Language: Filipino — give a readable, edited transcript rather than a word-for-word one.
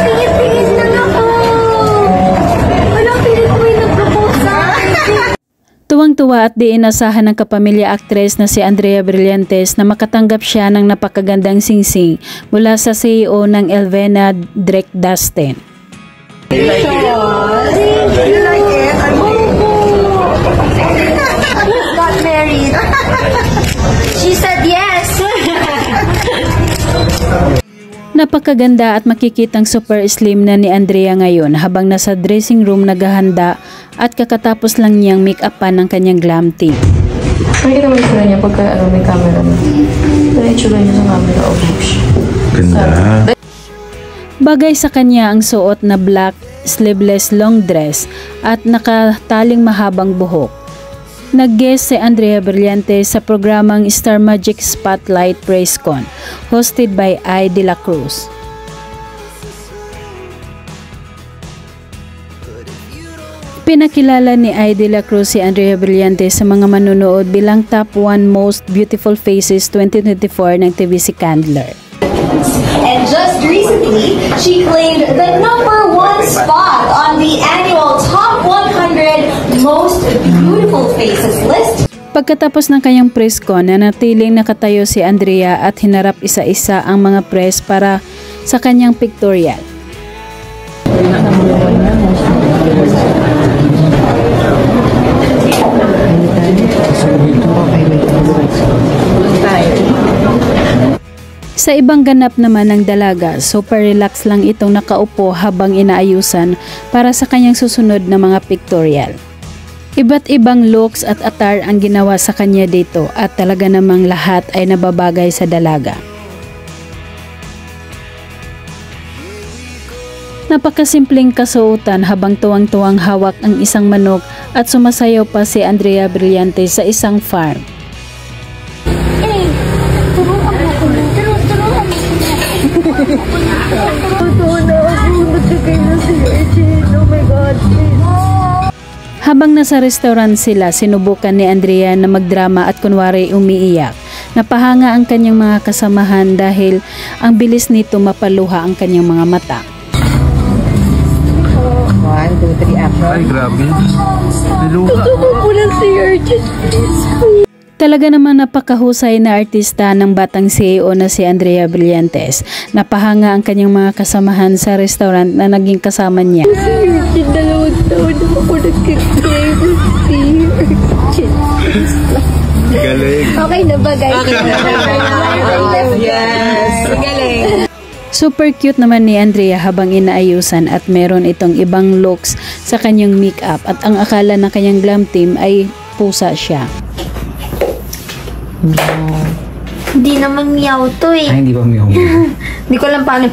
Tingin-tingin lang ako. Walang pilit mo yung nag-propose sa akin. Tuwang-tuwa at di inasahan ng kapamilya aktres na si Andrea Brillantes na makatanggap siya ng napakagandang singsing mula sa CEO ng Elvena Drake Dustin. Do you like it? Got married. She said yes. Napakaganda at makikitang super slim na ni Andrea ngayon habang nasa dressing room naghahanda at kakatapos lang niyang make-upan ng kanyang glam team. Nakikita mo yung niya pagka may camera na. Pero yung tsura niya sa camera, Ganda. Bagay sa kanya ang suot na black sleeveless long dress at nakataling mahabang buhok. Nag-guest si Andrea Brillantes sa programang Star Magic Spotlight Press Con hosted by I. De La Cruz. Pinakilala ni I. De La Cruz si Andrea Brillantes sa mga manonood bilang Top 1 Most Beautiful Faces 2024 ng TVC Candler. And just recently, she claimed the #1 spot on the annual Top 100 Most Beautiful Faces list. Pagkatapos ng kanyang press con, nanatiling nakatayo si Andrea at hinarap isa-isa ang mga press para sa kanyang pictorial. Sa ibang ganap naman ng dalaga, super relax lang itong nakaupo habang inaayusan para sa kanyang susunod na mga pictorial. Iba't ibang looks at attire ang ginawa sa kanya dito at talaga namang lahat ay nababagay sa dalaga. Napakasimpleng kasuotan habang tuwang-tuwang hawak ang isang manok at sumasayaw pa si Andrea Brillantes sa isang farm. Habang nasa restaurant sila, sinubukan ni Andrea na magdrama at kunwari umiiyak. Napahanga ang kanyang mga kasamahan dahil ang bilis nito mapaluha ang kanyang mga mata. 1, 2, 3, action. Ay, grabe. Niluha. Talaga naman napakahusay na artista ng batang CEO na si Andrea Brillantes. Napahanga ang kanyang mga kasamahan sa restaurant na naging kasama niya. Dalawang taon na ako nagkikray ng Galing. Okay na ba, guys? Yes. Galing. Super cute naman ni Andrea habang inaayusan at meron itong ibang looks sa kanyang makeup at ang akala ng kanyang glam team ay pusa siya. Hindi naman meow to eh. Ay, hindi ba meow? Hindi ko alam paano.